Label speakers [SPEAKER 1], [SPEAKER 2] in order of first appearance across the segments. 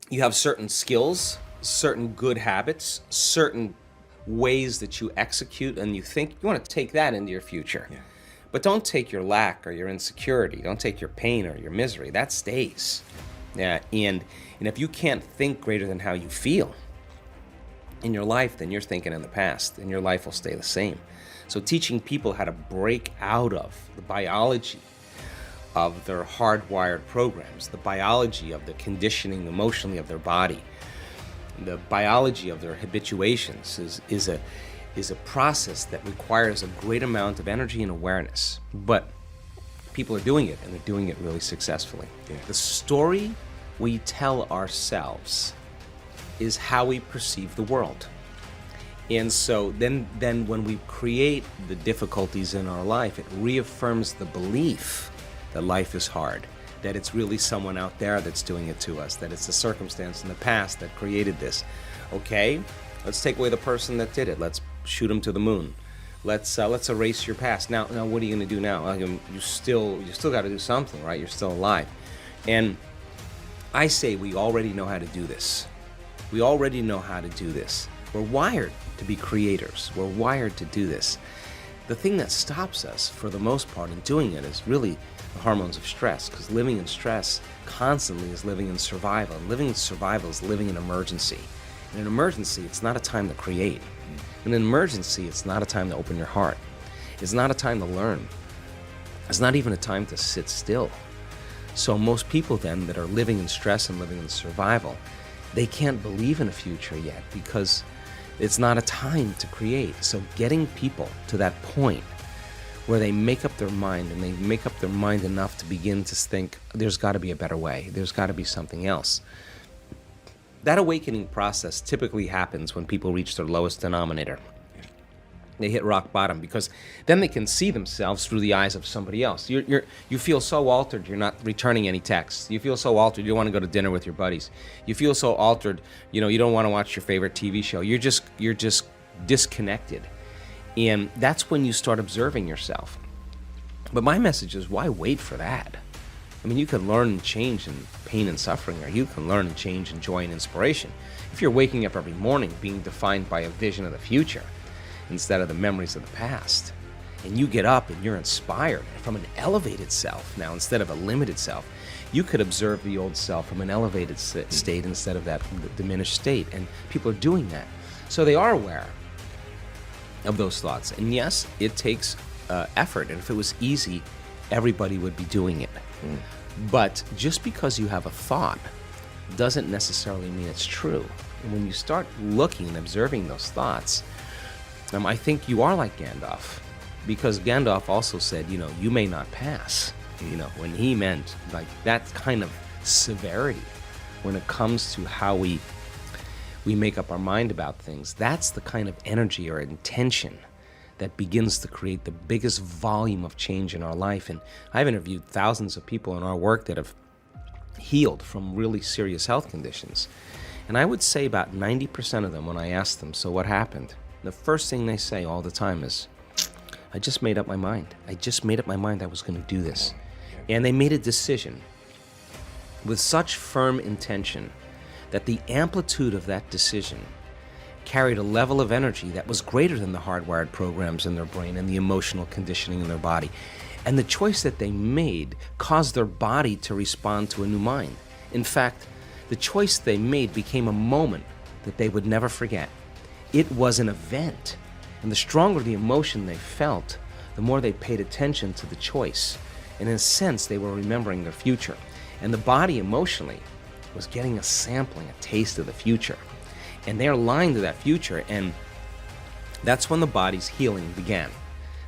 [SPEAKER 1] You have certain skills, certain good habits, certain ways that you execute, and you think you want to take that into your future.
[SPEAKER 2] Yeah.
[SPEAKER 1] But don't take your lack or your insecurity. Don't take your pain or your misery. That stays. Yeah, and if you can't think greater than how you feel in your life, then you're thinking in the past, and your life will stay the same. So teaching people how to break out of the biology of their hardwired programs, the biology of the conditioning emotionally of their body, the biology of their habituations is a process that requires a great amount of energy and awareness. But people are doing it, and they're doing it really successfully.
[SPEAKER 2] Yeah.
[SPEAKER 1] The story we tell ourselves is how we perceive the world. And so then when we create the difficulties in our life, it reaffirms the belief that life is hard, that it's really someone out there that's doing it to us, that it's a circumstance in the past that created this. Okay, let's take away the person that did it. Let's shoot him to the moon. Let's erase your past. Now what are you going to do now? You still got to do something, right? You're still alive. And I say we already know how to do this. We already know how to do this. We're wired to be creators. We're wired to do this. The thing that stops us, for the most part, in doing it is really the hormones of stress, because living in stress constantly is living in survival. And living in survival is living in emergency. In an emergency, it's not a time to create. In an emergency, it's not a time to open your heart. It's not a time to learn. It's not even a time to sit still. So most people then that are living in stress and living in survival, they can't believe in a future yet because it's not a time to create. So getting people to that point where they make up their mind, and they make up their mind enough to begin to think, there's got to be a better way. There's got to be something else. That awakening process typically happens when people reach their lowest denominator. They hit rock bottom, because then they can see themselves through the eyes of somebody else. You feel so altered, you're not returning any texts. You feel so altered, you don't want to go to dinner with your buddies. You feel so altered, you don't want to watch your favorite TV show. You're just disconnected. And that's when you start observing yourself. But my message is, why wait for that? I mean, you can learn and change in pain and suffering, or you can learn and change in joy and inspiration. If you're waking up every morning being defined by a vision of the future instead of the memories of the past, and you get up and you're inspired from an elevated self now instead of a limited self, you could observe the old self from an elevated state instead of that diminished state. And people are doing that. So they are aware of those thoughts. And yes, it takes effort. And if it was easy, everybody would be doing it. But just because you have a thought doesn't necessarily mean it's true. And when you start looking and observing those thoughts, I think you are like Gandalf, because Gandalf also said, you may not pass, when he meant like that kind of severity when it comes to how we make up our mind about things. That's the kind of energy or intention that begins to create the biggest volume of change in our life. And I've interviewed thousands of people in our work that have healed from really serious health conditions. And I would say about 90% of them, when I ask them, so what happened? The first thing they say all the time is, I just made up my mind. I just made up my mind I was going to do this. And they made a decision with such firm intention that the amplitude of that decision carried a level of energy that was greater than the hardwired programs in their brain and the emotional conditioning in their body. And the choice that they made caused their body to respond to a new mind. In fact, the choice they made became a moment that they would never forget. It was an event. And the stronger the emotion they felt, the more they paid attention to the choice. And in a sense, they were remembering their future. And the body emotionally was getting a sampling, a taste of the future. And they're aligned to that future, and that's when the body's healing began.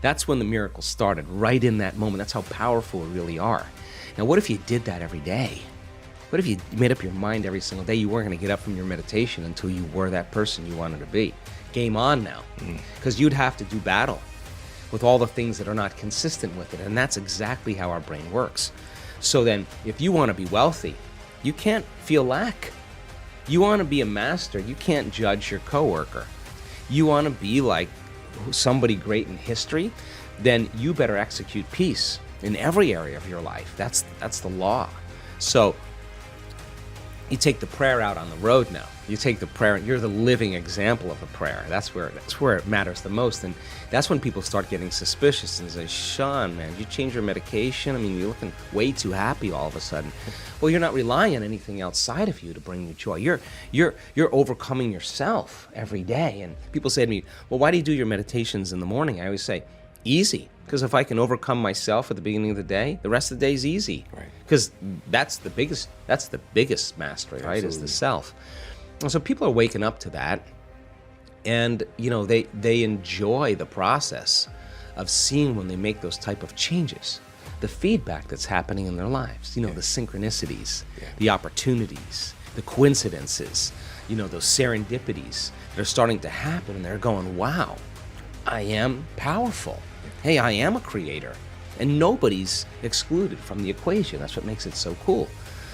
[SPEAKER 1] That's when the miracle started, right in that moment. That's how powerful we really are. Now, what if you did that every day? What if you made up your mind every single day you weren't going to get up from your meditation until you were that person you wanted to be? Game on now. Because you'd have to do battle with all the things that are not consistent with it, and that's exactly how our brain works. So then, if you want to be wealthy, you can't feel lack. You want to be a master, you can't judge your coworker. You want to be like somebody great in history, then you better execute peace in every area of your life. That's the law. So You take the prayer out on the road now. You take the prayer, and you're the living example of a prayer. That's where it matters the most. And that's when people start getting suspicious and say, Sean, man, you change your medication? I mean, you're looking way too happy all of a sudden. Well, you're not relying on anything outside of you to bring you joy. You're overcoming yourself every day. And people say to me, well, why do you do your meditations in the morning? I always say, easy. Because if I can overcome myself at the beginning of the day, the rest of the day is easy.
[SPEAKER 2] Right.
[SPEAKER 1] Because that's the biggest mastery, right?
[SPEAKER 2] Absolutely.
[SPEAKER 1] Is the self. And so people are waking up to that, and they enjoy the process of seeing when they make those type of changes, the feedback that's happening in their lives. The synchronicities, the opportunities, the coincidences, those serendipities that are starting to happen, and they're going, wow, I am powerful. Hey, I am a creator, and nobody's excluded from the equation. That's what makes it so cool.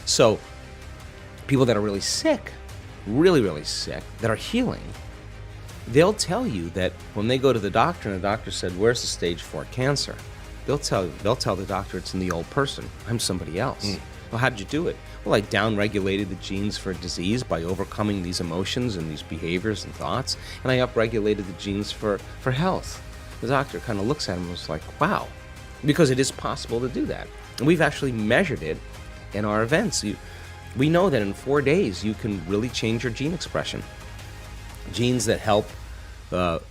[SPEAKER 1] So people that are really sick, really, really sick, that are healing, they'll tell you that when they go to the doctor and the doctor said, where's the stage 4 cancer? They'll tell the doctor it's in the old person. I'm somebody else. Well, how did you do it? Well, I downregulated the genes for disease by overcoming these emotions and these behaviors and thoughts, and I upregulated the genes for health. The doctor kind of looks at him and was like, wow, because it is possible to do that. And we've actually measured it in our events. We know that in 4 days, you can really change your gene expression. Genes that help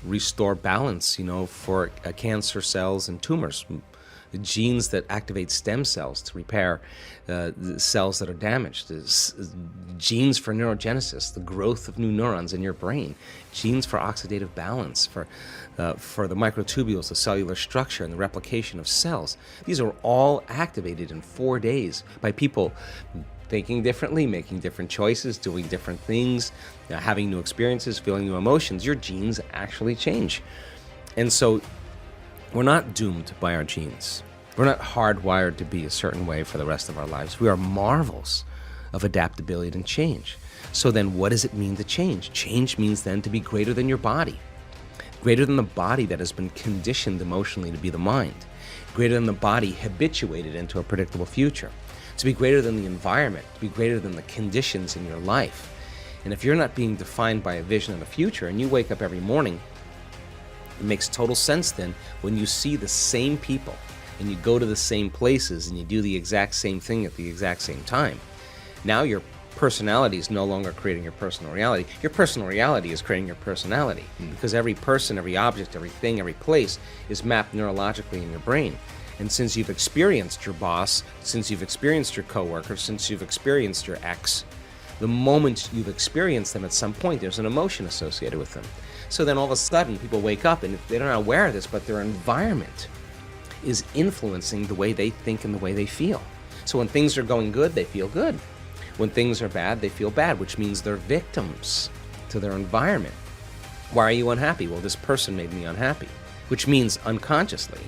[SPEAKER 1] restore balance, for cancer cells and tumors. Genes that activate stem cells to repair the cells that are damaged. Genes for neurogenesis, the growth of new neurons in your brain. Genes for oxidative balance, for the microtubules, the cellular structure, and the replication of cells. These are all activated in 4 days by people thinking differently, making different choices, doing different things, having new experiences, feeling new emotions. Your genes actually change. And so we're not doomed by our genes. We're not hardwired to be a certain way for the rest of our lives. We are marvels of adaptability and change. So then what does it mean to change? Change means then to be greater than your body, greater than the body that has been conditioned emotionally to be the mind, greater than the body habituated into a predictable future, to be greater than the environment, to be greater than the conditions in your life. And if you're not being defined by a vision of the future and you wake up every morning, it makes total sense then when you see the same people and you go to the same places and you do the exact same thing at the exact same time. Now your personality is no longer creating your personal reality. Your personal reality is creating your personality because every person, every object, every thing, every place is mapped neurologically in your brain. And since you've experienced your boss, since you've experienced your coworker, since you've experienced your ex, the moment you've experienced them at some point, there's an emotion associated with them. So then all of a sudden, people wake up and they're not aware of this, but their environment is influencing the way they think and the way they feel. So when things are going good, they feel good. When things are bad, they feel bad, which means they're victims to their environment. Why are you unhappy? Well, this person made me unhappy, which means unconsciously,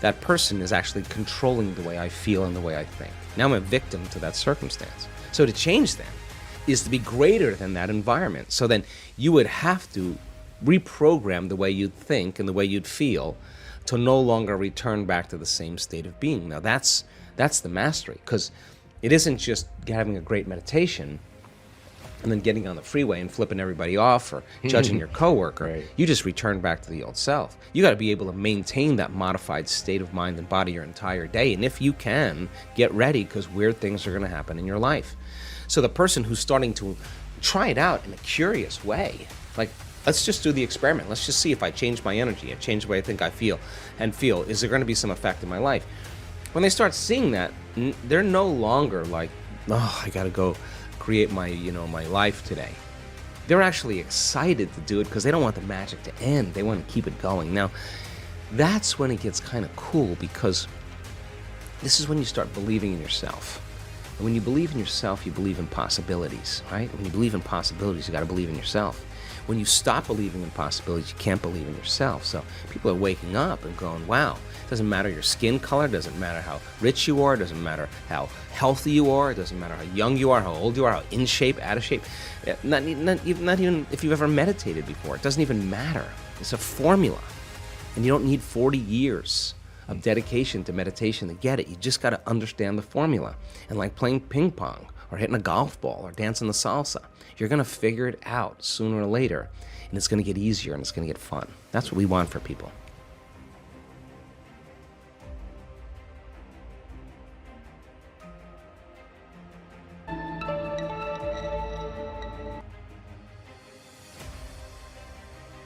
[SPEAKER 1] that person is actually controlling the way I feel and the way I think. Now I'm a victim to that circumstance. So to change then is to be greater than that environment. So then you would have to reprogram the way you'd think and the way you'd feel to no longer return back to the same state of being. Now that's the mastery, because it isn't just having a great meditation and then getting on the freeway and flipping everybody off or judging your coworker.
[SPEAKER 2] Right.
[SPEAKER 1] You just return back to the old self. You got to be able to maintain that modified state of mind and body your entire day. And if you can, get ready, because weird things are going to happen in your life. So the person who's starting to try it out in a curious way, like, let's just do the experiment. Let's just see if I change my energy, I change the way I think I feel, is there going to be some effect in my life? When they start seeing that, they're no longer like, oh, I got to go create my life today. They're actually excited to do it because they don't want the magic to end. They want to keep it going. Now, that's when it gets kind of cool, because this is when you start believing in yourself. And when you believe in yourself, you believe in possibilities, right? When you believe in possibilities, you got to believe in yourself. When you stop believing in possibilities, you can't believe in yourself. So people are waking up and going, wow, it doesn't matter your skin color, it doesn't matter how rich you are, it doesn't matter how healthy you are, it doesn't matter how young you are, how old you are, how in shape, out of shape. Not even if you've ever meditated before. It doesn't even matter. It's a formula. And you don't need 40 years of dedication to meditation to get it. You just got to understand the formula. And like playing ping pong or hitting a golf ball or dancing the salsa. You're going to figure it out sooner or later, and it's going to get easier and it's going to get fun. That's what we want for people.